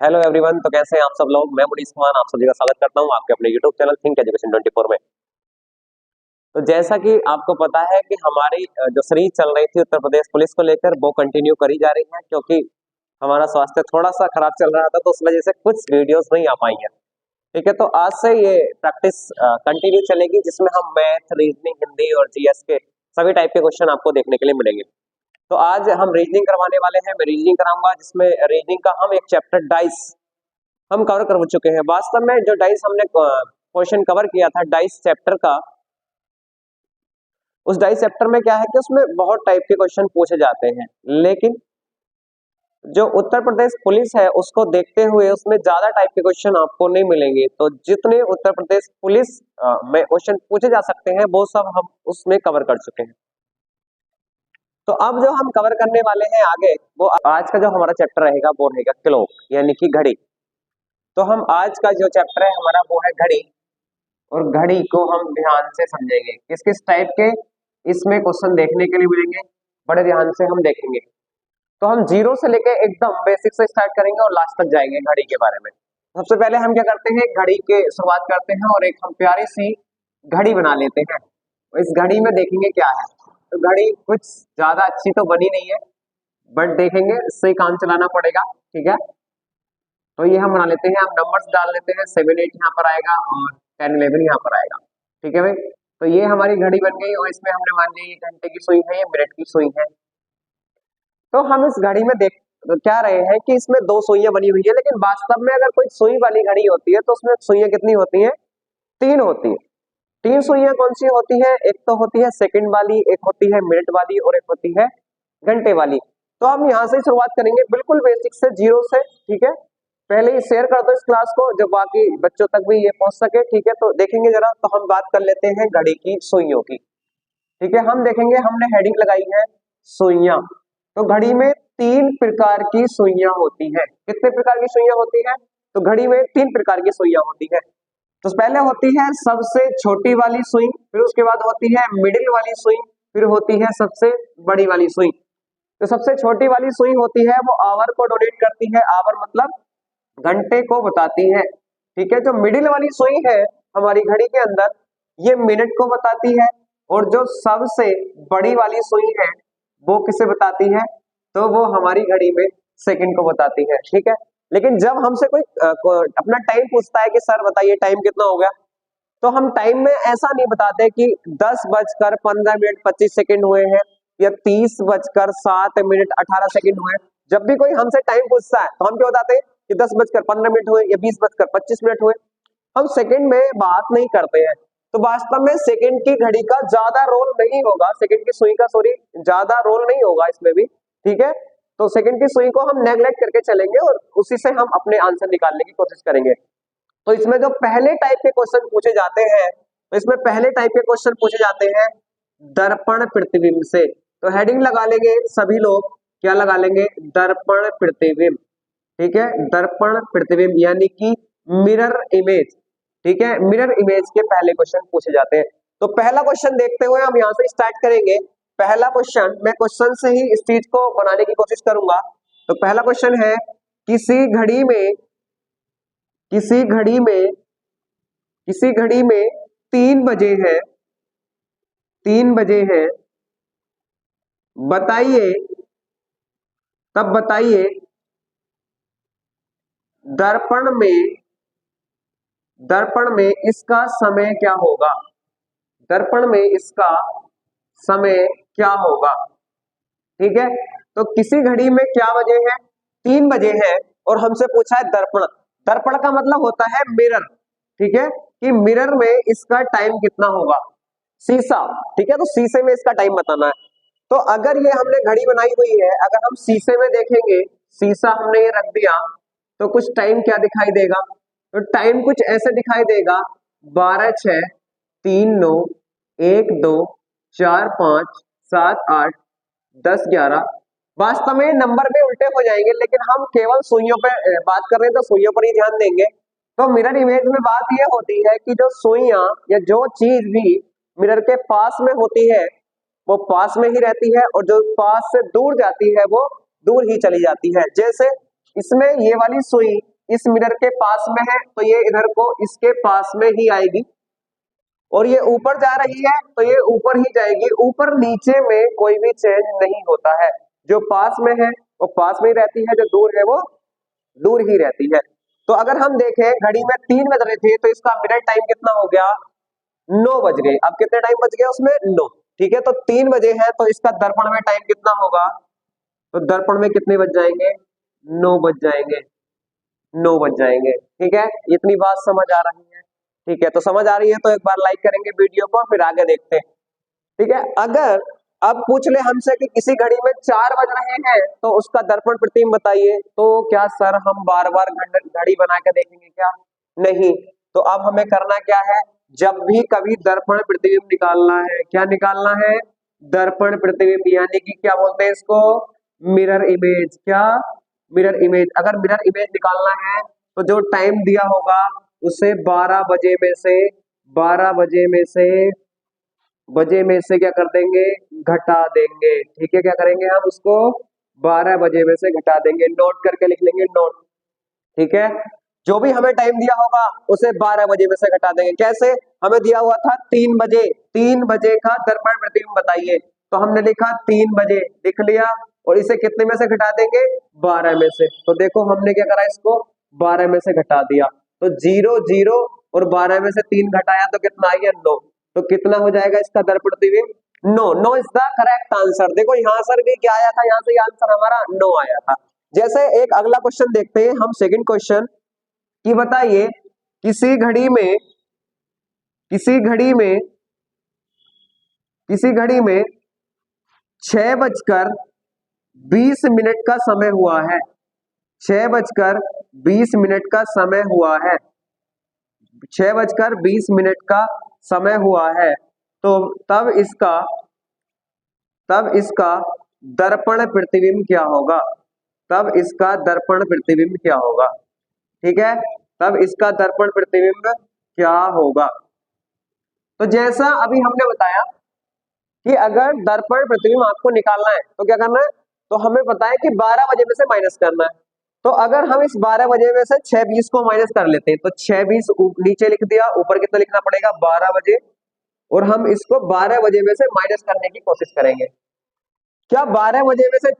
Hello everyone. तो कैसे हैं आप सब लोग। मैं मुनीश कुमार आप सभी का स्वागत करता हूं आपके अपने यूट्यूब चैनल थिंक एजुकेशन 24 में। तो जैसा कि आपको पता है कि हमारी जो सीरीज चल रही थी उत्तर प्रदेश पुलिस को लेकर वो कंटिन्यू करी जा रही है, क्योंकि हमारा स्वास्थ्य थोड़ा सा खराब चल रहा था, तो उस वजह से कुछ वीडियोस नहीं आ पाई हैं। ठीक है, तो आज से ये प्रैक्टिस कंटिन्यू चलेगी, जिसमें हम मैथ, रीजनिंग, हिंदी और जीएस के सभी टाइप के क्वेश्चन आपको देखने के लिए मिलेंगे। तो आज हम रीजनिंग करवाने वाले हैं। मैं रीजनिंग कराऊंगा, जिसमें रीजनिंग का हम एक चैप्टर डाइस हम कवर कर चुके हैं। वास्तव में जो डाइस हमने क्वेश्चन कवर किया था डाइस चैप्टर का, उस डाइस चैप्टर में क्या है कि उसमें बहुत टाइप के क्वेश्चन पूछे जाते हैं, लेकिन जो उत्तर प्रदेश पुलिस है उसको देखते हुए उसमें ज्यादा टाइप के क्वेश्चन आपको नहीं मिलेंगे। तो जितने उत्तर प्रदेश पुलिस में क्वेश्चन पूछे जा सकते हैं वो सब हम उसमें कवर कर चुके हैं। तो अब जो हम कवर करने वाले हैं आगे, वो आज का जो हमारा चैप्टर रहेगा वो रहेगा क्लॉक, यानी कि घड़ी। तो हम आज का जो चैप्टर है हमारा वो है घड़ी, और घड़ी को हम ध्यान से समझेंगे। किस किस टाइप के इसमें क्वेश्चन देखने के लिए मिलेंगे, बड़े ध्यान से हम देखेंगे। तो हम जीरो से लेके एकदम बेसिक से स्टार्ट करेंगे और लास्ट तक जाएंगे घड़ी के बारे में। सबसे पहले हम क्या करते हैं, घड़ी के शुरुआत करते हैं और एक हम प्यारी सी घड़ी बना लेते हैं। इस घड़ी में देखेंगे क्या है। तो घड़ी कुछ ज्यादा अच्छी तो बनी नहीं है, बट देखेंगे, इससे ही काम चलाना पड़ेगा। ठीक है, तो ये हम बना लेते हैं। हम नंबर्स डाल लेते हैं, 7 8 यहाँ पर आएगा और 10 11 यहाँ पर आएगा। ठीक है भाई, तो ये हमारी घड़ी बन गई और इसमें हमने मान ली घंटे की सुई है, ये मिनट की सुई है। तो हम इस घड़ी में देख क्या रहे हैं कि इसमें दो सुइयां बनी हुई है, लेकिन वास्तव में अगर कोई सुई वाली घड़ी होती है तो उसमें सुइयां कितनी होती हैं, 3 होती है। 3 सुइयां कौन सी होती है, एक तो होती है सेकंड वाली, एक होती है मिनट वाली और एक होती है घंटे वाली। तो हम यहाँ से शुरुआत करेंगे बिल्कुल बेसिक से, जीरो से। ठीक है, पहले ही शेयर कर दो इस क्लास को जब बाकी बच्चों तक भी ये पहुंच सके। ठीक है, तो देखेंगे जरा, तो हम बात कर लेते हैं घड़ी की सुइयों की। ठीक है, हम देखेंगे, हमने हेडिंग लगाई है सुइयां। तो घड़ी में 3 प्रकार की सुइयां होती है। कितने प्रकार की सुइयां होती है, तो घड़ी में 3 प्रकार की सुइयां होती है। तो पहले होती है सबसे छोटी वाली सुई, फिर उसके बाद होती है मिडिल वाली सुई, फिर होती है सबसे बड़ी वाली सुई। तो सबसे छोटी वाली सुई होती है वो आवर को डोनेट करती है, आवर मतलब घंटे को बताती है। ठीक है, जो मिडिल वाली सुई है हमारी घड़ी के अंदर, ये मिनट को बताती है, और जो सबसे बड़ी वाली सुई है वो किसे बताती है, तो वो हमारी घड़ी में सेकंड को बताती है। ठीक है, लेकिन जब हमसे कोई अपना टाइम पूछता है कि सर बताइए टाइम कितना हो गया, तो हम टाइम में ऐसा नहीं बताते कि 10:15 मिनट 25 सेकंड हुए हैं या 30:07 मिनट 18 सेकंड हुए। जब भी कोई हमसे टाइम पूछता है तो हम क्या बताते हैं कि 10:15 मिनट हुए या 20:25 मिनट हुए। हम सेकंड में बात नहीं करते हैं। तो वास्तव में सेकंड की घड़ी का ज्यादा रोल नहीं होगा, सेकंड की सुई का सॉरी ज्यादा रोल नहीं होगा इसमें भी। ठीक है, तो सेकंड की सुई को हम नेग्लेक्ट करके चलेंगे और उसी से हम अपने आंसर निकालने की कोशिश करेंगे। तो इसमें जो पहले टाइप के क्वेश्चन पूछे जाते हैं, तो इसमें पहले टाइप के क्वेश्चन पूछे जाते हैं दर्पण प्रतिबिंब से। तो हेडिंग लगा लेंगे सभी लोग, क्या लगा लेंगे, दर्पण प्रतिबिंब। ठीक है, दर्पण प्रतिबिंब यानी कि मिरर इमेज। ठीक है, मिरर इमेज के पहले क्वेश्चन पूछे जाते हैं। तो पहला क्वेश्चन देखते हुए हम यहाँ से स्टार्ट करेंगे। पहला क्वेश्चन, मैं क्वेश्चन से ही इस चीज को बनाने की कोशिश करूंगा। तो पहला क्वेश्चन है, किसी घड़ी में किसी घड़ी में किसी घड़ी में 3 बजे हैं, 3 बजे हैं, बताइए, तब बताइए दर्पण में दर्पण में इसका समय क्या होगा, दर्पण में इसका समय क्या होगा। ठीक है, तो किसी घड़ी में क्या बजे हैं, 3 बजे हैं, और हमसे पूछा है दर्पण। दर्पण का मतलब होता है मिरर। ठीक है, कि मिरर में इसका टाइम कितना होगा, शीशा। ठीक है, तो शीशे में इसका टाइम बताना है। तो अगर ये हमने घड़ी बनाई हुई है, अगर हम शीशे में देखेंगे, शीशा हमने ये रख दिया, तो कुछ टाइम क्या दिखाई देगा, तो टाइम कुछ ऐसे दिखाई देगा, 12 6 3 9 1 2 4 5 7 8 10 11। वास्तव में नंबर में उल्टे हो जाएंगे, लेकिन हम केवल सुइयों पे बात कर रहे हैं तो सुइयों पर ही ध्यान देंगे। तो मिरर इमेज में बात यह होती है कि जो सुइयां या जो चीज भी मिरर के पास में होती है वो पास में ही रहती है, और जो पास से दूर जाती है वो दूर ही चली जाती है। जैसे इसमें ये वाली सुई इस मिरर के पास में है तो ये इधर को इसके पास में ही आएगी, और ये ऊपर जा रही है तो ये ऊपर ही जाएगी। ऊपर नीचे में कोई भी चेंज नहीं होता है, जो पास में है वो पास में ही रहती है, जो दूर है वो दूर ही रहती है। तो अगर हम देखें घड़ी में 3 बज रहे थे तो इसका मिरर टाइम कितना हो गया, 9 बज गए। अब कितने टाइम बच गया उसमें, 9। ठीक है, तो 3 बजे है तो इसका दर्पण में टाइम कितना होगा, तो दर्पण में कितने बज जाएंगे, 9 बज जाएंगे, 9 बज जाएंगे। ठीक है, इतनी बात समझ आ रही है। ठीक है, तो समझ आ रही है तो एक बार लाइक करेंगे वीडियो को, फिर आगे देखते हैं। ठीक है, अगर अब पूछ ले हमसे कि किसी घड़ी में 4 बज रहे हैं तो उसका दर्पण प्रतिबिंब बताइए, तो क्या सर हम बार बार घड़ी बना के देखेंगे क्या, नहीं। तो अब हमें करना क्या है, जब भी कभी दर्पण प्रतिबिंब निकालना है, क्या निकालना है, दर्पण प्रतिबिंब, यानी कि क्या बोलते हैं इसको, मिरर इमेज। क्या, मिरर इमेज। अगर मिरर इमेज निकालना है तो जो टाइम दिया होगा उसे 12 बजे में से 12 बजे में से क्या कर देंगे, घटा देंगे। ठीक है, क्या करेंगे हम उसको 12 बजे में से घटा देंगे, नोट करके लिख लेंगे, नोट। ठीक है, जो भी हमें टाइम दिया होगा उसे 12 बजे में से घटा देंगे। कैसे, हमें दिया हुआ था 3 बजे, 3 बजे का दर्पण प्रतिबिंब बताइए, तो हमने लिखा 3 बजे, लिख लिया, और इसे कितने में से घटा देंगे, 12 में से। तो देखो हमने क्या करा, इसको 12 में से घटा दिया, तो 0 0 और 12 में से 3 घटाया तो कितना आ गया, 9। तो कितना हो जाएगा इसका दर्पण प्रतिबिंब, 9। 9 इज द करेक्ट आंसर। देखो यहाँ सर भी क्या आया था, यहाँ से आंसर हमारा 9 आया था। जैसे एक अगला क्वेश्चन देखते हैं हम, सेकंड क्वेश्चन कि बताइए किसी घड़ी में किसी घड़ी में किसी घड़ी में 6:20 का समय हुआ है, 6:20 का समय हुआ है, 6:20 का समय हुआ है, तो तब इसका दर्पण प्रतिबिंब क्या होगा, तब इसका दर्पण प्रतिबिंब क्या होगा। ठीक है, तब इसका दर्पण प्रतिबिंब क्या होगा। तो जैसा अभी हमने बताया कि अगर दर्पण प्रतिबिंब आपको निकालना है तो क्या करना है, तो हमें पता है कि 12 बजे में से माइनस करना है। तो अगर हम इस 12 बजे में से 6:20 को माइनस कर लेते हैं, तो 6:20 नीचे लिख दिया, ऊपर कितना लिखना पड़ेगा, 12 बजे, और हम इसको 12 बजे में से माइनस करने की कोशिश करेंगे। क्या 12 बजे में से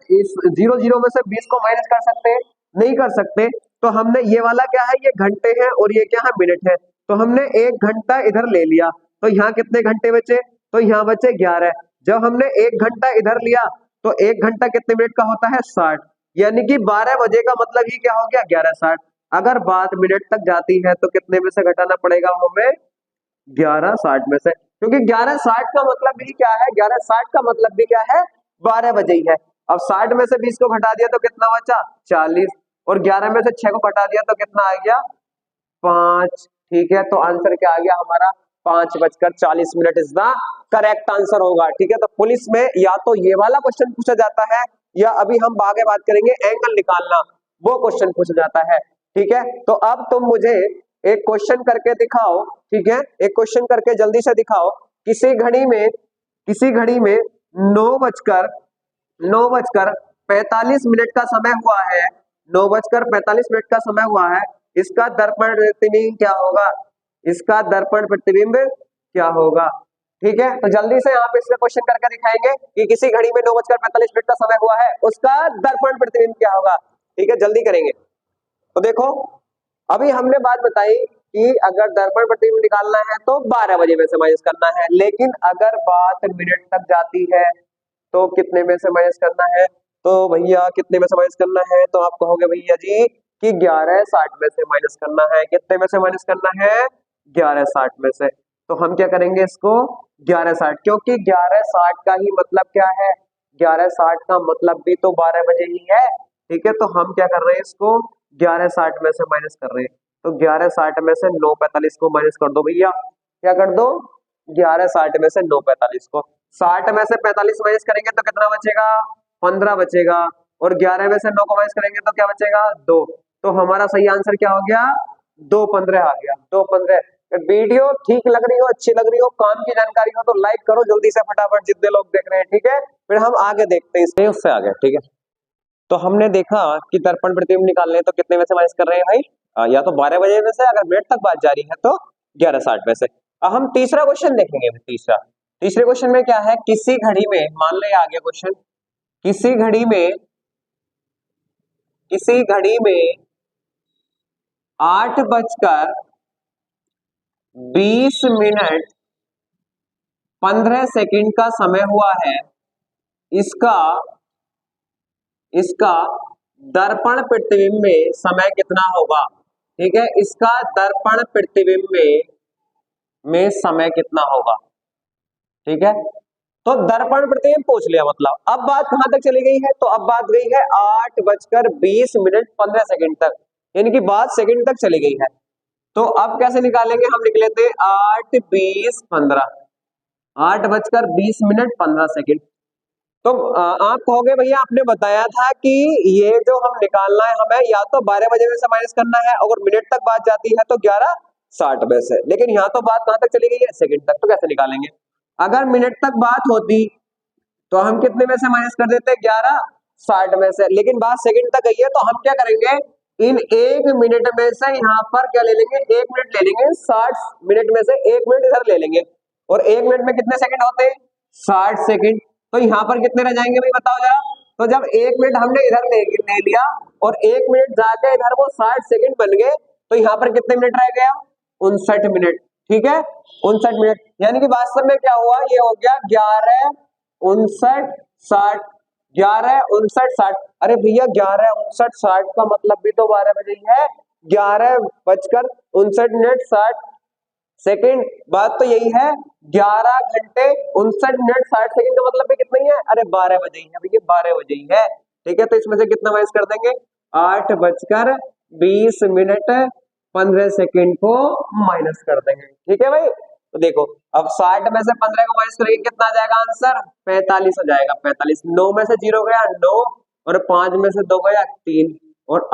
0 में से 20 को माइनस कर सकते हैं, नहीं कर सकते। तो हमने ये वाला क्या है, ये घंटे है, और ये क्या है, मिनट है। तो हमने 1 घंटा इधर ले लिया, तो यहाँ कितने घंटे बचे, तो यहाँ बचे 11। जब हमने 1 घंटा इधर लिया तो 1 घंटा कितने मिनट का होता है, 60, यानी कि 12 बजे का मतलब ही क्या हो गया, 11:60। अगर बात मिनट तक जाती है तो कितने में से घटाना पड़ेगा हमें, 11:60 में से, क्योंकि 11:60 का मतलब भी क्या है, 11:60 का मतलब भी क्या है, 12 बजे ही है। अब 60 में से 20 को घटा दिया तो कितना बचा, 40, और 11 में से 6 को घटा दिया तो कितना आ गया, 5। ठीक है, तो आंसर क्या आ गया हमारा, 5:40 इज द करेक्ट आंसर होगा। ठीक है, तो पुलिस में या तो ये वाला क्वेश्चन पूछा जाता है, या अभी हम आगे बात करेंगे एंगल निकालना, वो क्वेश्चन पूछा जाता है। ठीक है, तो अब तुम मुझे एक क्वेश्चन करके दिखाओ। ठीक है, एक क्वेश्चन करके जल्दी से दिखाओ। किसी घड़ी में 9:45 का समय हुआ है, 9:45 का समय हुआ है, इसका दर्पण प्रतिबिंब क्या होगा, इसका दर्पण प्रतिबिंब क्या होगा। ठीक है, तो जल्दी से आप इसमें क्वेश्चन करके दिखाएंगे कि किसी घड़ी में 9:45 का समय हुआ है, उसका दर्पण प्रतिबिंब क्या होगा। ठीक है, जल्दी करेंगे। तो देखो अभी हमने बात बताई कि अगर दर्पण प्रतिबिंब निकालना है तो 12 बजे में से माइनस करना है, लेकिन अगर बात मिनट तक जाती है तो कितने में से माइनस करना है, तो भैया कितने में से माइनस करना है, तो आप कहोगे भैया जी कि 11:60 में से माइनस करना है। कितने में से माइनस करना है, 11:60 में से। तो हम क्या करेंगे इसको 11:60, क्योंकि 11:60 का ही मतलब क्या है, 11:60 का मतलब भी तो 12 बजे ही है। ठीक है, तो हम क्या कर रहे हैं, इसको 11:60 में से माइनस कर रहे हैं। तो 11:60 में से 9:45 को माइनस कर दो भैया, क्या कर दो, 11:60 में से 9:45 को, 60 में से 45 माइनस करेंगे तो कितना बचेगा, 15 बचेगा, और 11 में से 9 को माइनस करेंगे तो क्या बचेगा, 2। तो हमारा सही आंसर क्या हो गया, 2:15 आ गया, 2:15। वीडियो ठीक लग रही हो, अच्छी लग रही हो, काम की जानकारी हो तो लाइक करो जल्दी से फटाफट, जितने लोग देख रहे हैं। ठीक है, फिर हम आगे देखते हैं इससे, उससे आगे। ठीक है। तो हमने देखा कि दर्पण प्रतिबिंब निकालने हैं तो कितने में से माइनस कर रहे हैं भाई, या तो 12 बजे में से, अगर मिनट तक बात जारी है तो 11:60 में से। अब हम तीसरा क्वेश्चन देखेंगे। तीसरे क्वेश्चन में क्या है, किसी घड़ी में, मान लो आ गया क्वेश्चन, किसी घड़ी में 8:20 का समय हुआ है। इसका इसका दर्पण प्रतिबिंब में समय कितना होगा? ठीक है, इसका दर्पण प्रतिबिंब में समय कितना होगा? ठीक है, तो दर्पण प्रतिबिंब पूछ लिया, मतलब अब बात कहां तक चली गई है, तो अब बात गई है 8:20 तक, यानी कि बात सेकंड तक चली गई है। तो अब कैसे निकालेंगे, हम लिख लेते हैं 8:20 तो आप कहोगे भैया आपने बताया था कि ये जो हम निकालना है हमें या तो 12 बजे में से माइनस करना है, अगर मिनट तक बात जाती है तो 11:60 में से, लेकिन यहाँ तो बात कहां तक चली गई है, सेकंड तक, तो कैसे निकालेंगे? अगर मिनट तक बात होती तो हम कितने में से माइनस कर देते, 11:60 में से, लेकिन बात सेकंड तक गई है तो हम क्या करेंगे, इन 1 मिनट में से यहाँ पर क्या ले लेंगे, 1 मिनट ले लेंगे, 60 मिनट में से 1 मिनट इधर ले लेंगे, और 1 मिनट में कितने सेकंड होते हैं, 60 सेकंड। तो यहाँ पर कितने रह जाएंगे भाई बताओ जरा, तो जब 1 मिनट हमने इधर ले लिया और 1 मिनट जाके इधर वो 60 सेकंड बन गए, तो यहाँ पर कितने मिनट रह गया, 59 मिनट। ठीक है, 59 मिनट, यानी कि वास्तव में क्या हुआ, ये हो गया 11:59 11:59 अरे भैया 11:59 का मतलब भी तो 12 बजे ही है, 11:59 60 बात तो यही है, 11 घंटे 59 मिनट 60 का मतलब भी कितना ही है, अरे 12 बजे ही है भैया, 12 बजे ही है। ठीक है, तो इसमें से कितना माइनस कर देंगे, 8:20 को माइनस कर देंगे। ठीक है भाई, तो देखो अब 60 में से 15 को माइनस करेंगे, कितना आ जाएगा आंसर, 45 हो जाएगा, 45। 9 में से 0 गया 9, और 5 में से 2 गया 3, और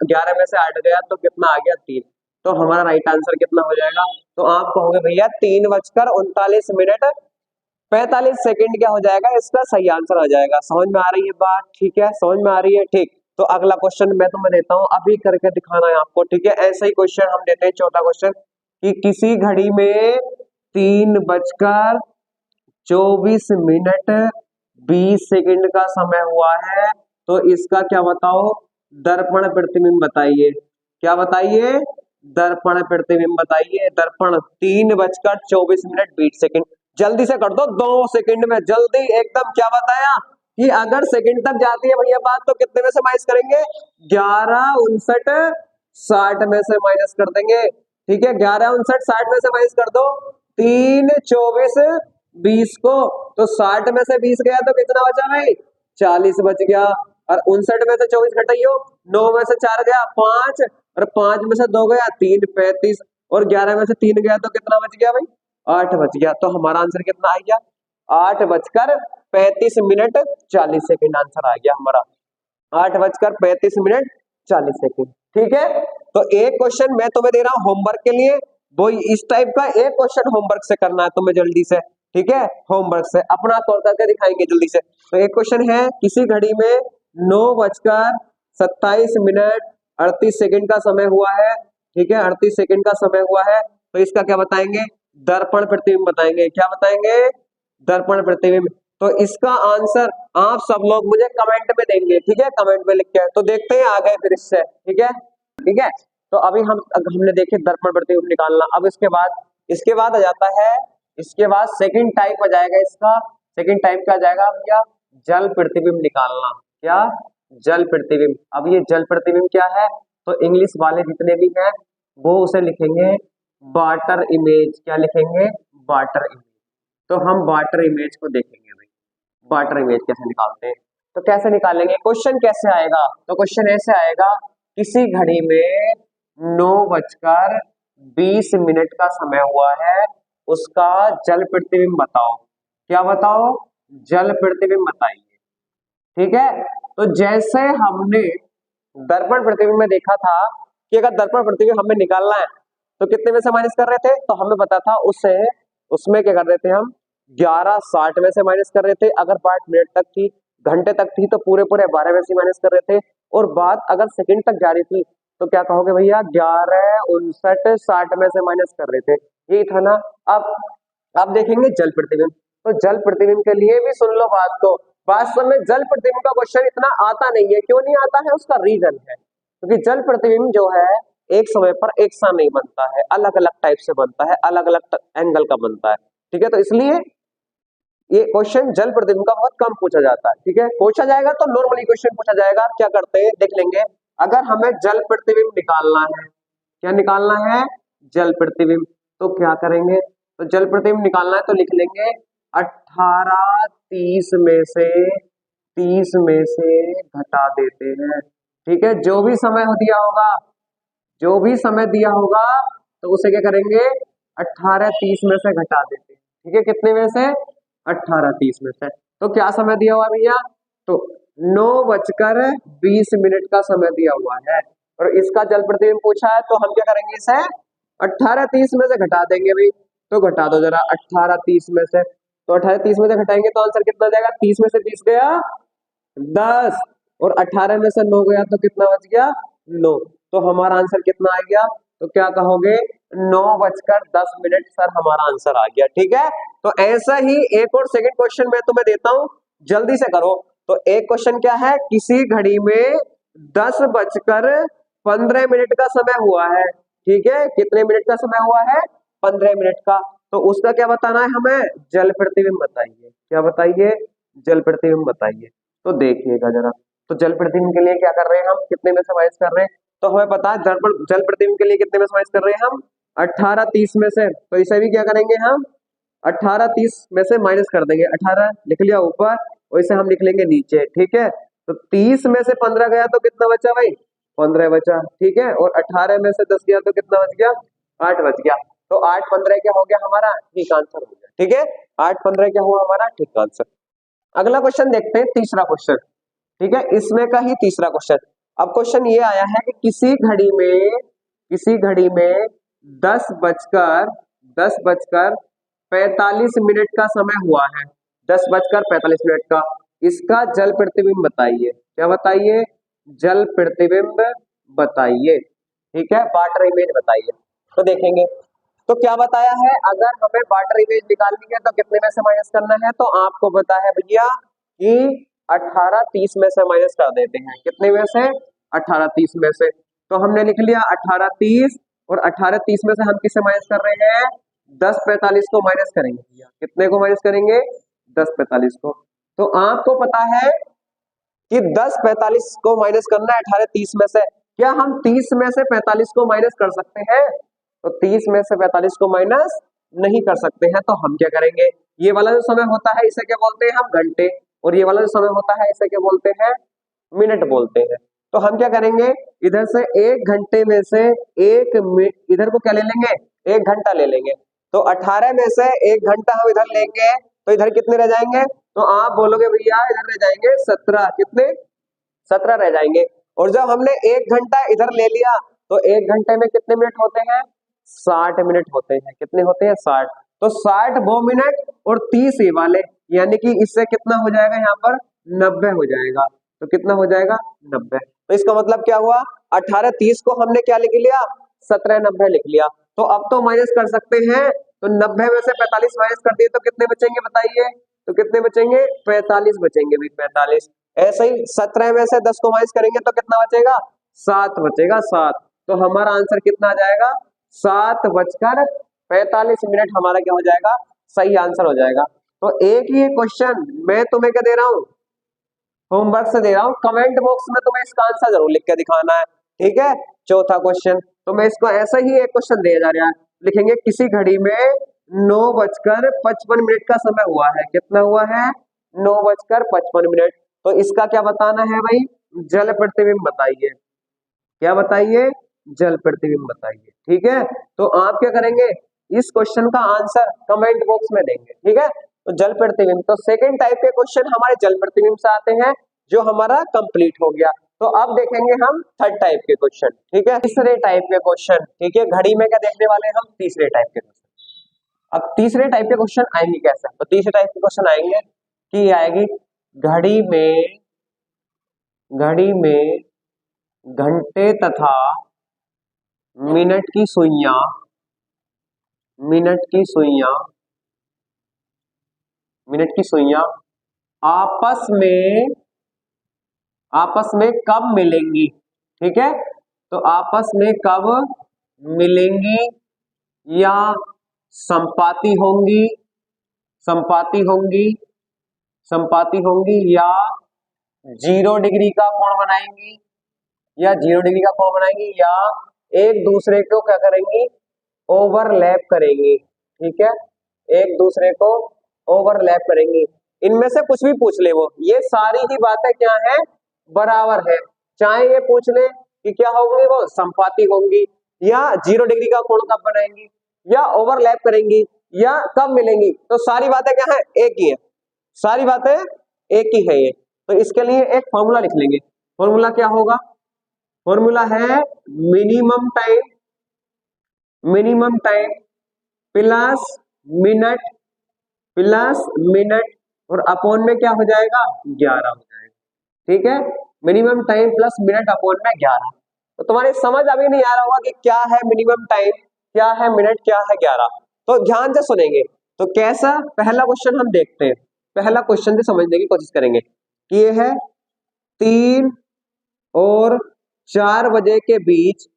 11 में से 8 गया तो कितना आ गया 3, तो हमारा राइट आंसर कितना हो जाएगा, तो आप कहोगे भैया 3:39 45 क्या हो जाएगा, इसका सही आंसर आ जाएगा। समझ में आ रही है बात? ठीक है, समझ में आ रही है, ठीक। तो अगला क्वेश्चन मैं तुम्हें देता हूं, अभी करके दिखाना है आपको। ठीक है, ऐसा ही क्वेश्चन हम देते हैं, चौथा क्वेश्चन, कि किसी घड़ी में 3:24 का समय हुआ है, तो इसका क्या बताओ, दर्पण प्रतिबिंब बताइए। क्या बताइए, दर्पण प्रतिबिंब बताइए। दर्पण 3:24 जल्दी से कर दो, 2 सेकंड में, जल्दी एकदम। क्या बताया कि अगर सेकंड तक जाती है भैया बात, तो कितने में से माइनस करेंगे, 11:59 में से माइनस कर देंगे। ठीक है, 11:59 में से माइनस कर दो 3:24 को, तो 60 में से 20 गया तो कितना बचा भाई, 40 बच गया, और 59 में से 24 घटाइयो, 9 में से 4 गया 5, और 5 में से 2 गया 3, 35, और 11 में से 3 गया तो कितना बच गया भाई, 8 बच गया। तो हमारा आंसर कितना आ गया, 8:35 आंसर आ गया हमारा, 8:35 ठीक है, तो एक क्वेश्चन मैं तुम्हें दे रहा हूं होमवर्क के लिए, वो इस टाइप का एक क्वेश्चन होमवर्क से करना है तुम्हें जल्दी से। ठीक है, होमवर्क से अपना तौर करके दिखाएंगे जल्दी से। तो एक क्वेश्चन है, किसी घड़ी में 9:27 का समय हुआ है। ठीक है, 38 का समय हुआ है, तो इसका क्या बताएंगे, दर्पण प्रतिबिंब बताएंगे। क्या बताएंगे, दर्पण प्रतिबिंब। तो इसका आंसर आप सब लोग मुझे कमेंट में देंगे। ठीक है, कमेंट में लिख के, तो देखते हैं आ गए फिर इससे। ठीक है, ठीक है, तो अभी हमने देखे दर्पण प्रतिबिंब निकालना। अब इसके बाद आ जाता है, इसके बाद सेकंड टाइप आ जाएगा इसका। सेकंड टाइप क्या आ जाएगा भैया, जल प्रतिबिंब निकालना। क्या, जल प्रतिबिंब। अब ये जल प्रतिबिंब क्या है, तो इंग्लिश वाले जितने भी हैं वो उसे लिखेंगे वाटर इमेज। क्या लिखेंगे, वाटर इमेज। तो हम वाटर इमेज को देखेंगे भाई, वाटर इमेज कैसे निकालते हैं। तो कैसे निकालेंगे, क्वेश्चन कैसे आएगा, तो क्वेश्चन ऐसे आएगा, किसी घड़ी में 9:20 का समय हुआ है, उसका जल प्रतिबिंब बताओ। क्या बताओ, जल प्रतिबिंब बताइए। ठीक है, तो जैसे हमने दर्पण प्रतिबिंब में देखा था कि अगर दर्पण प्रतिबिंब हमें निकालना है तो कितने में से माइनस कर रहे थे, तो हमें पता था उसमें क्या कर रहे थे हम, 11:60 में से माइनस कर रहे थे अगर पार्ट मिनट तक थी, घंटे तक थी तो पूरे पूरे 12 में से माइनस कर रहे थे, और बात अगर सेकंड तक जा रही थी तो क्या कहोगे भैया 11, 59, 60 में से माइनस कर रहे थे, यही था ना। अब देखेंगे जल प्रतिबिंब। तो जल प्रतिबिंब के लिए भी सुन लो बात को, वास्तव में जल प्रतिबिंब का क्वेश्चन इतना आता नहीं है। क्यों नहीं आता है, उसका रीजन है क्योंकि जल प्रतिबिंब जो है एक समय पर एक सा नहीं बनता है, अलग अलग टाइप से बनता है, अलग अलग एंगल का बनता है, ठीक है। तो इसलिए ये क्वेश्चन जल प्रतिबिंब का बहुत कम पूछा जाता है, ठीक है। पूछा जाएगा तो नॉर्मली क्वेश्चन पूछा जाएगा। क्या करते हैं देख लेंगे, अगर हमें जल प्रतिबिंब निकालना है, क्या निकालना है, जल प्रतिबिंब, तो क्या करेंगे, तो जल प्रतिबिंब निकालना है तो लिख लेंगे 18 30 में से घटा देते हैं, ठीक है। जो भी समय दिया होगा, जो भी समय दिया होगा तो उसे क्या करेंगे 18 30 में से घटा देते हैं, ठीक है। कितने में से, 18 30 में से। तो क्या समय दिया हुआ है भैया, तो 9:20 का समय दिया हुआ है, और इसका जल प्रतिबिंब पूछा है तो हम क्या करेंगे, इसे 18 30 में से घटा देंगे भाई। तो घटा दो जरा 18 30 में से, तो 18 30 में से घटाएंगे तो आंसर कितना जाएगा, 30 में से 30 गया 10, और 18 में से 9 गया तो कितना बच गया 9। तो हमारा आंसर कितना आ गया, तो क्या कहोगे 9:10 सर हमारा आंसर आ गया, ठीक है। तो ऐसा ही एक और सेकंड क्वेश्चन मैं तुम्हें देता हूं, जल्दी से करो। तो एक क्वेश्चन क्या है, किसी घड़ी में 10:15 का समय हुआ है, ठीक है। कितने मिनट का समय हुआ है, 15 मिनट का। तो उसका क्या बताना है हमें, जल प्रतिबिंब बताइए। क्या बताइए, जल प्रतिबिंब बताइए। तो देखिएगा जरा, तो जल प्रतिबिंब के लिए क्या कर रहे हैं हम, कितने में से माइनस कर रहे हैं, तो हमें पता है जल प्रतिबिंब के लिए कितने में से माइनस कर रहे हैं हम, 18 30 में से। तो इसे भी क्या करेंगे हम, 18 30 में से माइनस कर देंगे, 18 लिख लिया ऊपर, और इसे हम लिख लेंगे नीचे, ठीक है। तो 30 में से 15 गया तो कितना बचा भाई, 15 बचा, ठीक है। और 18 में से 10 गया तो कितना बच गया, 8 बच गया। तो 8 15 क्या हो गया हमारा, ठीक आंसर हो गया, ठीक है। 8 15 क्या हुआ हमारा, ठीक आंसर। अगला क्वेश्चन देखते हैं, तीसरा क्वेश्चन, ठीक है, इसमें का ही तीसरा क्वेश्चन। अब क्वेश्चन ये आया है कि किसी घड़ी में 10:45 का समय हुआ है, 10:45 का। इसका जल प्रतिबिंब बताइए। क्या बताइए, जल प्रतिबिंब बताइए, ठीक है। वाटर इमेज बताइए। तो देखेंगे, तो क्या बताया है, अगर हमें वाटर इमेज निकालनी है तो कितने में से माइनस करना है, तो आपको पता है भैया कि 18 30 में से माइनस कर देते हैं, कितने में से, 18 30 में से। तो हमने लिख लिया 18 30, और 18 30 में से हम किसे माइनस कर रहे हैं, 10:45 को माइनस करेंगे भैया। कितने को माइनस करेंगे, 10:45 को। तो आपको पता है कि 10:45 को माइनस करना है 18 30 में से। क्या हम 30 में से 45 को माइनस कर सकते हैं, तो 30 में से 45 को माइनस नहीं कर सकते हैं। तो हम क्या करेंगे, ये वाला जो समय होता है इसे क्या बोलते हैं हम, घंटे, और ये वाला जो समय होता है इसे क्या बोलते हैं, मिनट बोलते हैं। तो हम क्या करेंगे, इधर से 1 घंटे में से इधर को क्या ले लेंगे, 1 घंटा ले लेंगे। तो 18 में से 1 घंटा हम इधर लेंगे तो इधर कितने रह जाएंगे, तो आप बोलोगे भैया इधर रह जाएंगे 17, कितने, 17 रह जाएंगे। और जब हमने 1 घंटा इधर ले लिया तो 1 घंटे में कितने मिनट होते हैं, 60 मिनट होते हैं। कितने होते हैं, 60। तो 60 वो मिनट और 30 ये वाले, यानी कि इससे कितना हो जाएगा यहाँ पर, 90 हो जाएगा। तो कितना हो जाएगा, 90। तो इसका मतलब क्या हुआ, 18 30 को हमने क्या लिख लिया, 17 90 लिख लिया। तो अब तो माइनस कर सकते हैं, तो 90 में से 45 माइनस कर दिए तो कितने बचेंगे बताइए, तो कितने बचेंगे, 45 बचेंगे भाई, 45। ऐसे ही 17 में से 10 को माइनस करेंगे तो कितना बचेगा, 7 बचेगा, 7। तो हमारा आंसर कितना आ जाएगा, 7:45 हमारा क्या हो जाएगा, सही आंसर हो जाएगा। तो एक ही क्वेश्चन मैं तुम्हें क्या दे रहा हूं, होमवर्क से दे रहा हूं, कमेंट बॉक्स में तुम्हें इसका आंसर जरूर लिख के दिखाना है, ठीक है। चौथा क्वेश्चन, तो मैं इसको ऐसा ही एक क्वेश्चन दिया जा रहा है, लिखेंगे किसी घड़ी में 9:55 का समय हुआ है। कितना हुआ है, 9:55। तो इसका क्या बताना है भाई, जल प्रतिबिंब बताइए। क्या बताइए, जल प्रतिबिंब बताइए, ठीक है। तो आप क्या करेंगे, इस क्वेश्चन का आंसर कमेंट बॉक्स में देंगे, ठीक है। तो जल प्रतिबिंब, तो सेकंड टाइप के क्वेश्चन हमारे जल प्रतिबिंब से आते हैं, जो हमारा कंप्लीट हो गया। तो अब देखेंगे हम थर्ड टाइप के क्वेश्चन, ठीक है, तीसरे टाइप के क्वेश्चन, ठीक है। घड़ी में क्या देखने वाले हैं हम, तीसरे टाइप के क्वेश्चन। अब तीसरे टाइप के क्वेश्चन आएंगे कैसे, तो तीसरे टाइप के क्वेश्चन आएंगे कि आएगी घड़ी में घंटे तथा मिनट की सुइयां मिनट की सुइयां मिनट की सुइयां आपस में कब मिलेंगी। ठीक है, तो आपस में कब मिलेंगी या संपाती होंगी संपाती होंगी संपाती होंगी या 0 डिग्री का कोण बनाएंगी या एक दूसरे को क्या करेंगी, ओवरलैप करेंगी। ठीक है, एक दूसरे को ओवरलैप करेंगी। इनमें से कुछ भी पूछ ले, वो ये सारी ही बातें क्या है, बराबर है। चाहे ये पूछ ले कि क्या होंगी, वो संपाती होंगी या 0 डिग्री का कोण कब बनाएंगी या ओवरलैप करेंगी या कब मिलेंगी, तो सारी बातें क्या है, एक ही है। सारी बातें एक ही है ये। तो इसके लिए एक फॉर्मूला लिख लेंगे। फॉर्मूला क्या होगा, फॉर्मूला है मिनिमम टाइम प्लस मिनट और अपॉन में क्या हो जाएगा, 11 हो जाएगा। ठीक है, minimum time plus minute upon में 11। तो तुम्हारी समझ अभी नहीं आ रहा होगा कि क्या है मिनिमम टाइम, क्या है मिनट, क्या है 11। तो ध्यान से सुनेंगे। तो कैसा, पहला क्वेश्चन हम देखते हैं। पहला क्वेश्चन से समझने की कोशिश करेंगे कि ये है 3 और 4 बजे के बीच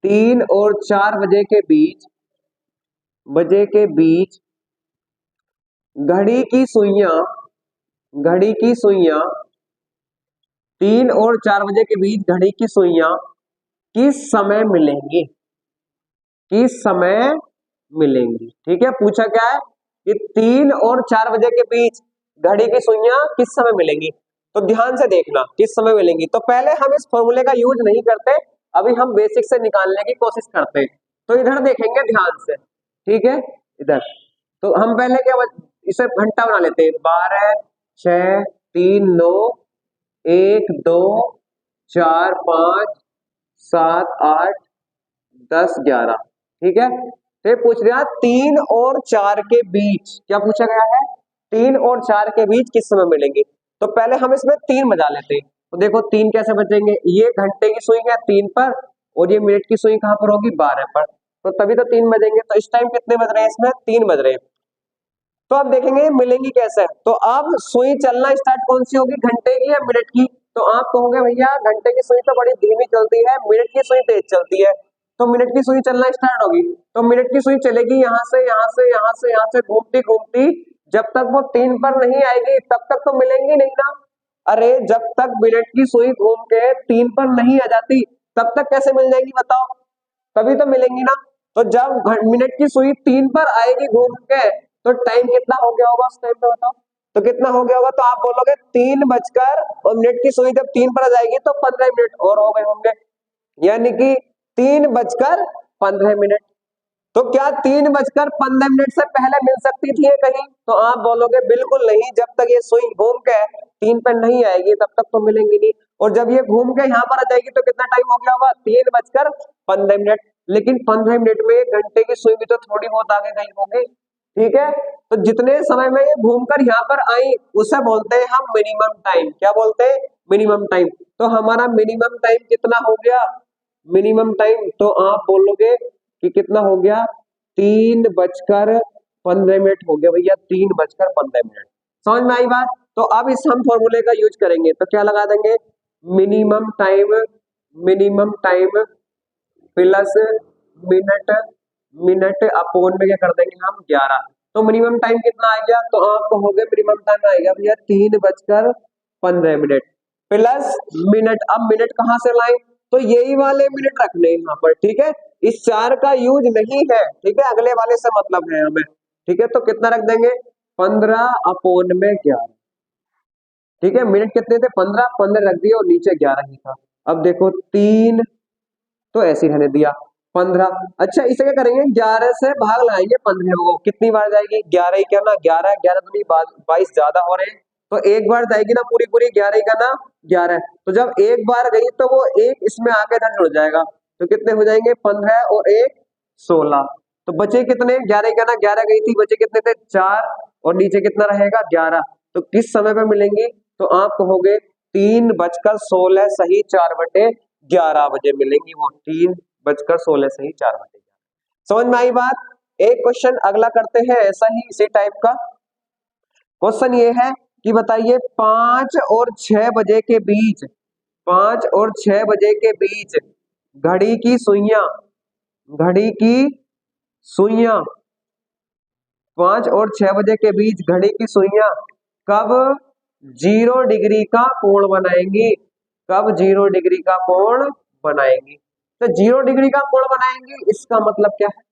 3 और 4 बजे के बीच घड़ी की सुइयां 3 और 4 बजे के बीच घड़ी की सुइयां किस समय मिलेंगी। ठीक है, पूछा क्या है कि 3 और 4 बजे के बीच घड़ी की सुइयां किस समय मिलेंगी। तो ध्यान से देखना किस समय मिलेंगी। तो पहले हम इस फॉर्मूले का यूज नहीं करते, अभी हम बेसिक से निकालने की कोशिश करते हैं। तो इधर देखेंगे ध्यान से। ठीक है, इधर तो हम पहले क्या इसे घंटा बना लेते हैं। 12, 6, 3, 9, 1, 2, 4, 5, 7, 8, 10, 11। ठीक है, तो ये पूछ रहा 3 और 4 के बीच, क्या पूछा गया है, 3 और 4 के बीच किस समय मिलेंगे। तो पहले हम इसमें 3 बजा लेते हैं। तो देखो 3 कैसे बचेंगे, ये घंटे की सुई है 3 पर और ये मिनट की सुई कहां पर होगी, 12 पर। तो तभी तो 3 बजेंगे। तो इस टाइम कितने बज रहे हैं, इसमें 3 बज रहे हैं। तो अब देखेंगे मिलेंगी कैसे। तो अब सुई चलना स्टार्ट कौन सी होगी, घंटे की या मिनट की। तो आप कहोगे भैया घंटे की सुई तो बड़ी धीमी चलती है, मिनट की सुई तेज चलती है। तो मिनट की सुई चलना स्टार्ट होगी। तो मिनट की सुई चलेगी यहाँ से घूमती घूमती, जब तक वो 3 पर नहीं आएगी तब तक तो मिलेंगी नहीं ना। अरे जब तक मिनट की सुई घूम के 3 पर नहीं आ जाती तब तक कैसे मिल जाएंगी बताओ, तभी तो मिलेंगी ना। तो जब मिनट की सुई 3 पर आएगी घूम के, तो टाइम कितना हो गया होगा उस टाइम पे बताओ। तो कितना हो गया होगा, तो आप बोलोगे 3 बजकर, और मिनट की सुई जब 3 पर आ जाएगी तो 15 मिनट और हो गए होंगे, यानी कि 3 बजकर 15 मिनट। तो क्या 3 बजकर 15 मिनट से पहले मिल सकती थी ये कहीं, तो आप बोलोगे बिल्कुल नहीं, जब तक ये सुई घूम के 3 पर नहीं आएगी तब तक तो मिलेंगी नहीं। और जब ये घूम के यहाँ पर आ जाएगी तो कितना टाइम हो गया होगा, 3 बजकर 15 मिनट। लेकिन 15 मिनट में घंटे की सुई भी तो थोड़ी बहुत आगे गई होगी। ठीक है, तो जितने समय में ये घूमकर यहाँ पर आई उसे बोलते हैं हम मिनिमम टाइम। क्या बोलते हैं, मिनिमम टाइम। तो हमारा मिनिमम टाइम कितना हो गया, मिनिमम टाइम तो आप बोलोगे कि कितना हो गया, 3 बजकर 15 मिनट हो गया भैया, 3 बजकर 15 मिनट। समझ में आई बात। तो अब इस हम फॉर्मूले का यूज करेंगे। तो क्या लगा देंगे, minimum time plus minute upon में क्या कर देंगे हम, 11। तो मिनिमम टाइम कितना आ गया, तो आपको हो गया मिनिमम टाइम आएगा भैया 3 बजकर 15 मिनट प्लस मिनट। अब मिनट कहां से लाएं, तो यही वाले मिनट रखने यहाँ पर। ठीक है, इस 4 का यूज नहीं है। ठीक है, अगले वाले से मतलब है हमें। ठीक है, तो कितना रख देंगे, 15/11। ठीक है, मिनट कितने थे, 15 रख दिया और नीचे 11 ही था। अब देखो 3, तो ऐसे ही रहने दिया 15। अच्छा इसे क्या करेंगे, 11 से भाग लगाएंगे 15 को, कितनी बार जाएगी, 11 ही करना, 11 11 दूनी 22 ज्यादा हो रहे हैं, तो एक बार जाएगी ना पूरी पूरी, 11 ही करना 11। तो जब एक बार गई तो वो एक इसमें आके इधर जुड़ जाएगा, तो कितने हो जाएंगे, 15 और 1 16। तो बचे कितने, 11 ही करना, 11 गई थी, बचे कितने थे, 4 और नीचे कितना रहेगा, 11। तो किस समय पे मिलेंगी? तो आप कहोगे 3:16 सही 4/11 बजे मिलेंगी वो, 3:16 सही 4/11। समझ में आई बात? एक क्वेश्चन अगला करते हैं ऐसा ही इसी टाइप का। क्वेश्चन ये है कि बताइए 5 और 6 बजे के बीच, 5 और 6 बजे के बीच घड़ी की सुइयां, घड़ी की सुइयां, 5 और 6 बजे के बीच घड़ी की सुइयां कब 0 डिग्री का कोण बनाएंगी? कब 0 डिग्री का कोण बनाएंगी? तो 0 डिग्री का कोण बनाएंगी इसका मतलब क्या है?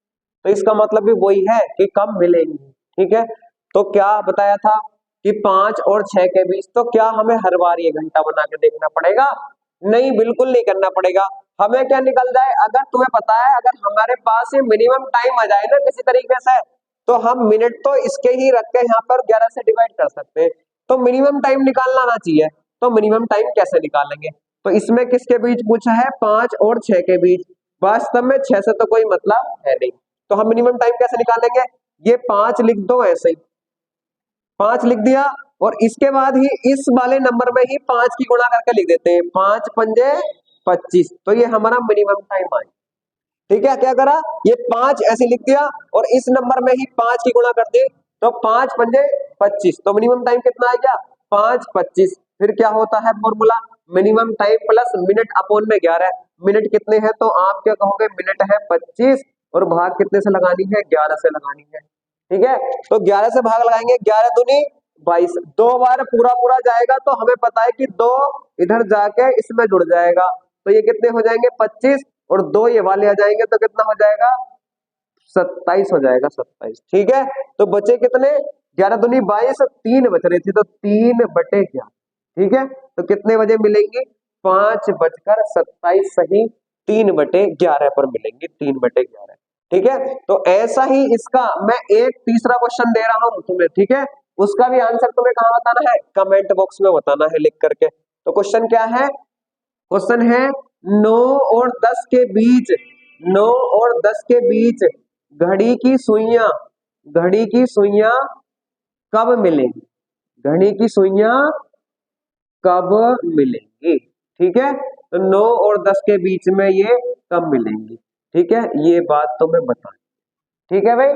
तो इसका मतलब भी वही है कि कब मिलेंगी। ठीक है, तो क्या बताया था कि 5 और 6 के बीच। तो क्या हमें हर बार ये घंटा बना के देखना पड़ेगा? नहीं, बिल्कुल नहीं करना पड़ेगा। हमें क्या निकल जाए, अगर तुम्हें पता है अगर हमारे पास ये मिनिमम टाइम आ जाए ना किसी तरीके से, तो हम मिनट तो इसके ही रख के यहाँ पर 11 से डिवाइड कर सकते हैं। तो मिनिमम टाइम निकालना आना चाहिए। तो मिनिमम टाइम कैसे निकालेंगे? तो इसमें किसके बीच पूछा है? 5 और 6 के बीच। वास्तव में 6 से तो कोई मतलब है नहीं, तो हम मिनिमम टाइम कैसे निकालेंगे? ये 5 लिख दो ऐसे ही, 5 लिख दिया और इसके बाद ही इस वाले नंबर में ही 5 की गुणा करके लिख देते हैं, 5 पंजे 25। तो ये हमारा मिनिमम टाइम आया। ठीक है, क्या करा, ये 5 ऐसे लिख दिया और इस नंबर में ही 5 की गुणा कर दी, तो 5 पंजे 25। तो मिनिमम टाइम कितना आ गया? 5:25। फिर क्या होता है formula? Minimum time plus minute upon में 11। मिनट कितने हैं? तो आप क्या कहोगे? मिनट है 25 और भाग कितने से लगानी है? 11 से लगानी है। ठीक है, तो 11 से भाग लगाएंगे, 11 दूनी 22। 2 बार पूरा पूरा जाएगा तो हमें पता है कि 2 इधर जाके इसमें जुड़ जाएगा, तो ये कितने हो जाएंगे? 25 और 2 ये वाले आ जाएंगे तो कितना हो जाएगा? 27 हो जाएगा, 27। ठीक है, तो बचे कितने? 11 दूनी 22, 3 बच रही थी तो 3/11। ठीक है, तो कितने बजे मिलेंगी? 5:27 सही 3/11 पर मिलेंगी, 3/11। ठीक है, तो ऐसा ही इसका मैं एक तीसरा क्वेश्चन दे रहा हूं तुम्हें। ठीक है, उसका भी आंसर तुम्हें कहां बताना है? कमेंट बॉक्स में बताना है लिख करके। तो क्वेश्चन क्या है? क्वेश्चन है 9 और 10 के बीच, 9 और 10 के बीच घड़ी की सुइयां, घड़ी की सुइयां कब मिलेंगी? घड़ी की सुइयां कब मिलेंगी? ठीक है, तो 9 और 10 के बीच में ये कब मिलेंगी? ठीक है, ये बात तो मैं बता, ठीक है भाई,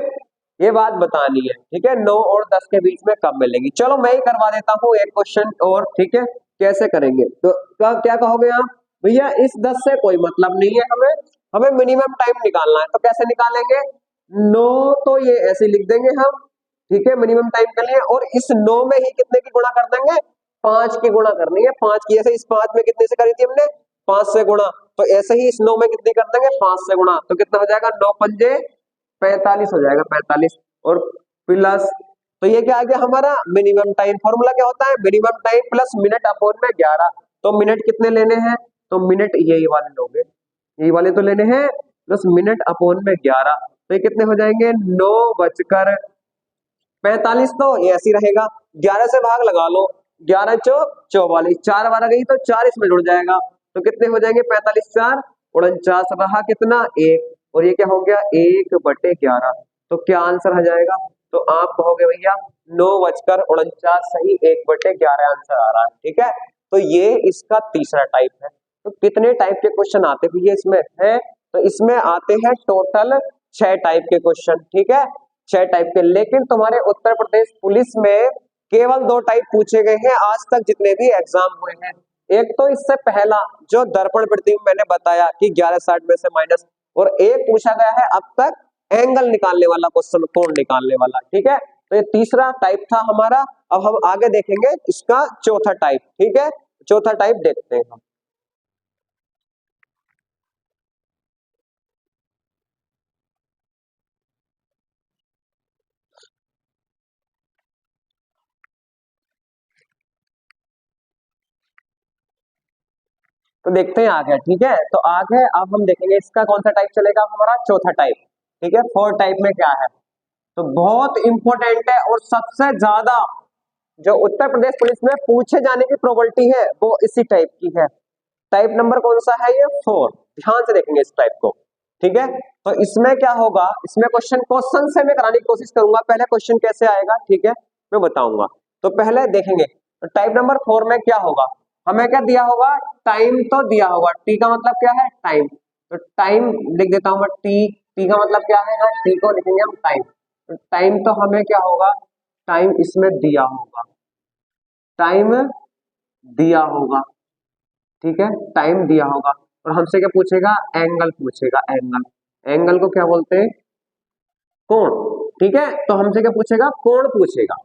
ये बात बतानी है। ठीक है, 9 और 10 के बीच में कब मिलेंगी? चलो मैं ही करवा देता हूँ एक क्वेश्चन और। ठीक है, कैसे करेंगे? तो क्या कहोगे आप? भैया इस 10 से कोई मतलब नहीं है, हमें हमें मिनिमम टाइम निकालना है। तो कैसे निकालेंगे? 9 तो ये ऐसे लिख देंगे हम, ठीक है, मिनिमम टाइम के लिए, और इस 9 में ही कितने की गुणा कर देंगे? 5 की गुणा करनी है, 5 की। ऐसे इस 5 में कितने से करी थी हमने? 5 से गुणा। तो ऐसे ही इस 9 में कितनी कर देंगे? 5 से गुणा। तो कितना हो जाएगा? 9 पंजे 45 हो जाएगा, 45 और प्लस। तो ये क्या आ गया हमारा? Minimum time. फॉर्मूला क्या होता है? Minimum time plus minute upon में 11। तो मिनट कितने लेने हैं? तो मिनट यही वाले लोगे, यही वाले तो लेने हैं, प्लस मिनट अपॉन में 11। तो ये कितने हो जाएंगे? 9:45। तो ये ऐसे ही रहेगा, 11 से भाग लगा लो, 11 चौक 44, 4 बार गई तो 4 इसमें जुड़ जाएगा, तो कितने हो जाएंगे? 45 4 49, रहा कितना? 1। और ये क्या हो गया? 1/11। तो क्या आंसर आ जाएगा? तो आप कहोगे भैया 9:49 सही 1/11 आंसर आ रहा है। ठीक है, तो ये इसका तीसरा टाइप है। तो कितने टाइप के क्वेश्चन आते हुए इसमें है? तो इसमें आते हैं टोटल 6 टाइप के क्वेश्चन। ठीक है, 6 टाइप के। लेकिन तुम्हारे उत्तर प्रदेश पुलिस में केवल 2 टाइप पूछे गए हैं आज तक जितने भी एग्जाम हुए हैं। एक तो इससे पहला जो दर्पण प्रतिबिंब मैंने बताया कि 1160 में से माइनस, और एक पूछा गया है अब तक एंगल निकालने वाला क्वेश्चन, कोण निकालने वाला। ठीक है, तो ये तीसरा टाइप था हमारा। अब हम आगे देखेंगे इसका चौथा टाइप। ठीक है, चौथा टाइप देखते हैं हम। तो देखते हैं आगे। ठीक है, तो आगे अब हम देखेंगे इसका कौन सा टाइप चलेगा, हमारा चौथा टाइप। ठीक है, फोर्थ टाइप में क्या है? तो बहुत इंपॉर्टेंट है और सबसे ज्यादा जो उत्तर प्रदेश पुलिस में पूछे जाने की प्रोबेबिलिटी है वो इसी टाइप की है। टाइप नंबर कौन सा है? ये 4। ध्यान से देखेंगे इस टाइप को। ठीक है, तो इसमें क्या होगा? इसमें क्वेश्चन से मैं कराने की कोशिश करूंगा। पहले क्वेश्चन कैसे आएगा, ठीक है, मैं बताऊंगा। तो पहले देखेंगे तो टाइप नंबर 4 में क्या होगा, हमें क्या दिया होगा, टाइम तो दिया होगा, टी का मतलब क्या है, टाइम, तो टाइम लिख देता हूँ मैं, टी, टी का मतलब क्या है, टी को लिखेंगे हम टाइम, तो टाइम तो हमें क्या होगा, टाइम इसमें दिया होगा, टाइम दिया होगा, ठीक है, टाइम दिया होगा, और हमसे क्या पूछेगा, एंगल पूछेगा, एंगल, एंगल को क्या बोलते हैं, कोण, ठीक है, तो हमसे क्या पूछेगा, कोण पूछेगा,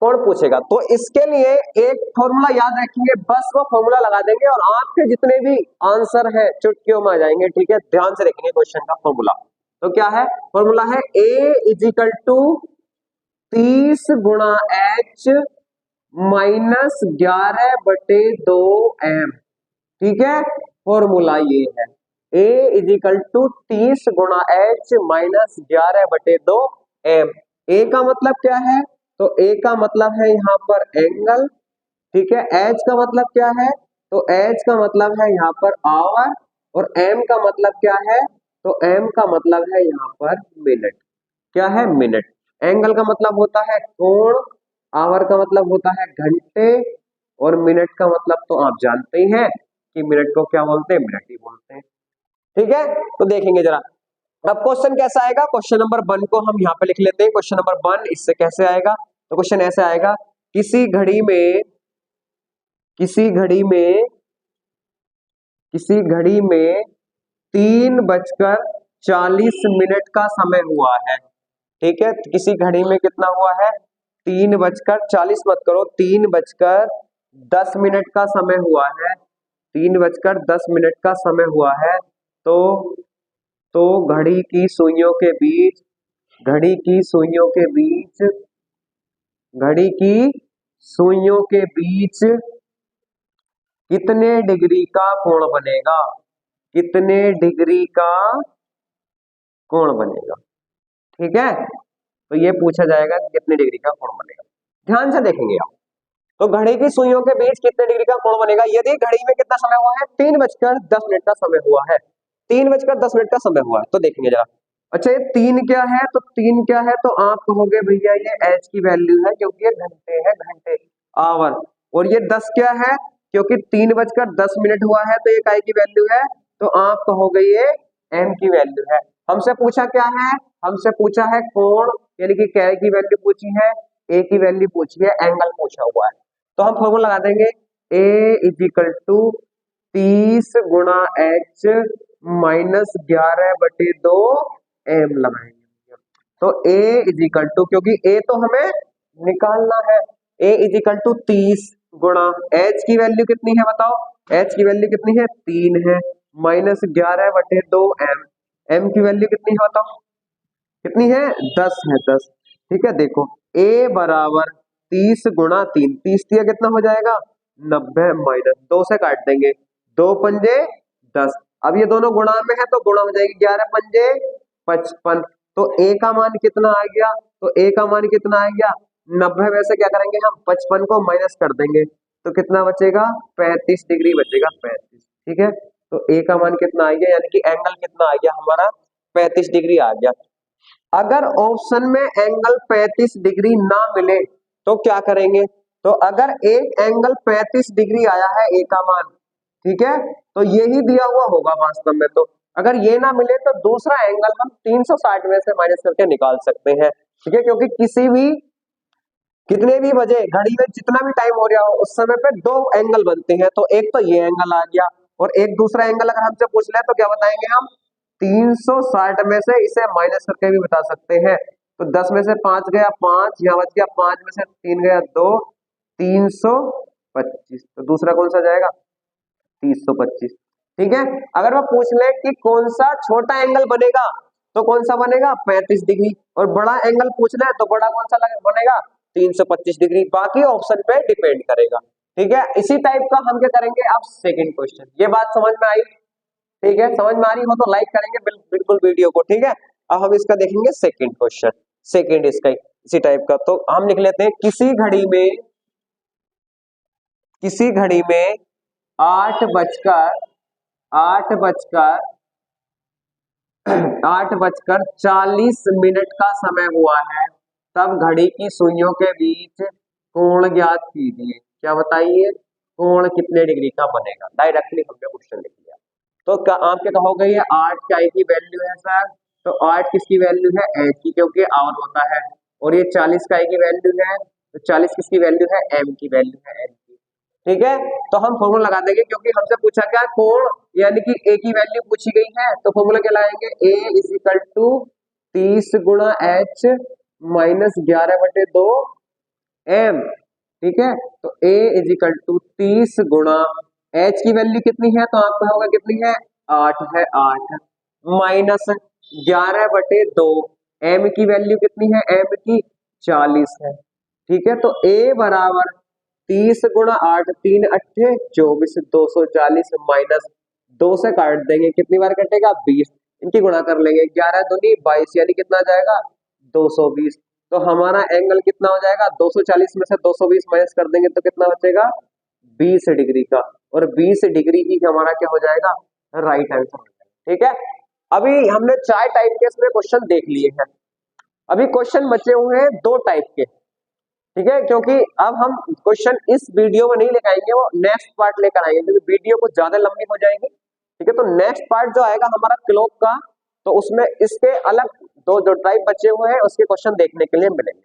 कोण पूछेगा, तो इसके लिए एक फॉर्मूला याद रखेंगे, बस वो फॉर्मूला लगा देंगे और आपके जितने भी आंसर है चुटकियों में आ जाएंगे, ठीक है, ध्यान से देखेंगे क्वेश्चन का फॉर्मूला, तो क्या है, फॉर्मूला है ए इजिकल टू 30 गुणा एच माइनस 11/2 एम, ठीक है, फॉर्मूला ये है, ए इजिकल टू 30 गुणा एच माइनस 11/2 एम, ए का मतलब क्या है, तो ए का मतलब है यहाँ पर एंगल, ठीक है, एच का मतलब क्या है, तो एच का मतलब है यहाँ पर आवर, और एम का मतलब क्या है, तो एम का मतलब है यहाँ पर मिनट, क्या है, मिनट, एंगल का मतलब होता है कोण, आवर का मतलब होता है घंटे, और मिनट का मतलब तो आप जानते ही हैं कि मिनट को क्या बोलते हैं, मिनट ही बोलते हैं, ठीक है, तो देखेंगे जरा अब क्वेश्चन कैसा आएगा, क्वेश्चन नंबर 1 को हम यहाँ पे लिख लेते हैं, क्वेश्चन नंबर 1 इससे कैसे आएगा, तो क्वेश्चन ऐसे आएगा, किसी घड़ी में किसी घड़ी में किसी घड़ी में 3:40 का समय हुआ है, ठीक है, किसी घड़ी में कितना हुआ है, 3:40, मत करो, 3:10 का समय हुआ है, 3:10 का समय हुआ है, तो घड़ी की सुइयों के बीच, घड़ी की सुइयों के बीच, घड़ी की सुइयों के बीच कितने डिग्री का कोण बनेगा, कितने डिग्री का कोण बनेगा, ठीक है, तो ये पूछा जाएगा कि कितने डिग्री का कोण बनेगा, ध्यान से देखेंगे आप, तो घड़ी की सुइयों के बीच कितने डिग्री का कोण बनेगा, यदि घड़ी में कितना समय हुआ है, 3:10 का समय हुआ है, 3:10 का समय हुआ है, तो देखेंगे जरा, अच्छा ये 3 क्या है, तो 3 क्या है, तो आप कहोगे भैया ये एच की वैल्यू है क्योंकि ये घंटे है, घंटे, आवर, और ये 10 क्या है, क्योंकि 3:10 हुआ है तो ये काय की वैल्यू है, तो आप कहोगे ये एम की वैल्यू है, हमसे पूछा क्या है, हमसे पूछा है कोण, यानी कि क्या की वैल्यू पूछी है, ए की वैल्यू पूछी है, एंगल पूछा हुआ है, तो हम फॉर्मूला लगा देंगे, ए इजिकल टू 30 गुणा एच माइनस 11/2 एम लगाएंगे, तो ए इजिकल टू, क्योंकि ए तो हमें निकालना है, ए इजिकल टू 30 गुणा एच की वैल्यू कितनी है बताओ, एच की वैल्यू कितनी है, 3 है, माइनस 11/2 एम, एम की वैल्यू कितनी है बताओ, कितनी है, 10 है, 10, ठीक है, देखो ए बराबर 30 गुणा 3, 30 दिया कितना हो जाएगा, 90, माइनस 2 से काट देंगे, 2 पंजे 10, अब ये दोनों गुणा में है तो गुणा हो जाएगी, 11 पंजे 55, तो ए का मान कितना आ गया, तो ए का मान कितना आ गया, 90 में से क्या करेंगे हम 55 को माइनस कर देंगे, तो कितना बचेगा, 35 डिग्री बचेगा, 35, ठीक है, तो ए का मान कितना आ गया, यानी कि एंगल कितना आ गया हमारा, 35 डिग्री आ गया, अगर ऑप्शन में एंगल 35 डिग्री ना मिले तो क्या करेंगे, तो अगर एक एंगल 35 डिग्री आया है ए का मान, ठीक है, तो यही दिया हुआ होगा वास्तव में, तो अगर ये ना मिले तो दूसरा एंगल हम 360 में से माइनस करके निकाल सकते हैं, ठीक है, क्योंकि किसी भी कितने भी बजे घड़ी में जितना भी टाइम हो रहा हो उस समय पे दो एंगल बनते हैं, तो एक तो ये एंगल आ गया और एक दूसरा एंगल अगर हमसे पूछ ले तो क्या बताएंगे हम, 360 में से इसे माइनस करके भी बता सकते हैं, तो 10 में से 5 गया 5, यहाँ बच गया 5 में से 3 गया 2, 325, तो दूसरा कौन सा जाएगा, 325, ठीक है, अगर वो पूछ ले कि कौन सा छोटा एंगल बनेगा तो कौन सा बनेगा, 35 डिग्री, और बड़ा एंगल पूछ ले तो बड़ा कौन सा बनेगा, 325 डिग्री, बाकी ऑप्शन पे डिपेंड करेगा, ठीक है, इसी टाइप का हम क्या करेंगे अब सेकंड क्वेश्चन, ये बात समझ में आई, ठीक है, समझ में आ रही हो तो लाइक करेंगे बिल्कुल वीडियो को, ठीक है, अब हम इसका देखेंगे सेकंड क्वेश्चन, सेकंड इसका इसी टाइप का, तो हम लिख लेते हैं, किसी घड़ी में 8:40 का समय हुआ है, तब घड़ी की सुइयों के बीच कोण ज्ञात कीजिए, क्या बताइए, कोण कितने डिग्री का बनेगा, डायरेक्टली हमने क्वेश्चन लिख लिया। तो क्या आप क्या कहोगे, ये 8 काय की वैल्यू है सर, तो 8 किसकी वैल्यू है, एच की, क्योंकि आवर होता है। और ये 40 काय की वैल्यू है, तो 40 किसकी वैल्यू है, एम की वैल्यू है, एम की। ठीक है, तो हम फॉर्मूला लगा देंगे, क्योंकि हमसे पूछा क्या, कोण यानी कि ए की वैल्यू पूछी गई है, तो फॉर्मूला क्या लाएंगे, ए इज इक्वल टू 30 गुणा एच माइनस 11/2 एम। ठीक है, तो a इज इक्वल टू 30 गुणा h की वैल्यू कितनी है, तो आपका होगा कितनी है, 8 है, 8 माइनस 11/2 m की वैल्यू कितनी है, m की 40 है। ठीक है, तो a बराबर 30 गुणा 8, 3 अट्ठे 24, 240 माइनस 2 से काट देंगे, कितनी बार कटेगा, 20। इनकी गुणा कर लेंगे, 11 दूनी 22, यानी कितना आ जाएगा, 220। तो हमारा एंगल कितना हो जाएगा, 240 में से 220 माइनस कर देंगे तो कितना बचेगा, 20 डिग्री का। और 20 डिग्री ही हमारा क्या हो जाएगा, राइट आंसर। ठीक है, अभी हमने 4 टाइप के इसमें क्वेश्चन देख लिए हैं। अभी क्वेश्चन बचे हुए हैं 2 टाइप के। ठीक है, क्योंकि अब हम क्वेश्चन इस वीडियो में नहीं लेकर आएंगे, वो नेक्स्ट पार्ट लेकर आएंगे, क्योंकि वीडियो कुछ ज्यादा लंबी हो जाएगी। ठीक है, तो नेक्स्ट पार्ट जो आएगा हमारा क्लॉक का, तो उसमें इसके अलग दो जो टाइप बचे हुए हैं उसके क्वेश्चन देखने के लिए मिलेंगे।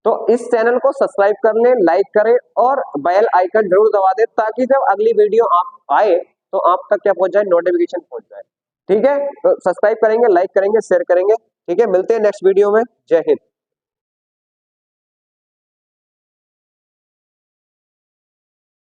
तो इस चैनल को सब्सक्राइब कर लें, लाइक करें और बेल आइकन जरूर दबा दें, ताकि जब अगली वीडियो आप आए तो आप तक क्या पहुंच जाए, नोटिफिकेशन पहुंच जाए। ठीक है, तो सब्सक्राइब करेंगे, लाइक करेंगे, शेयर करेंगे। ठीक है, मिलते हैं नेक्स्ट वीडियो में। जय हिंद।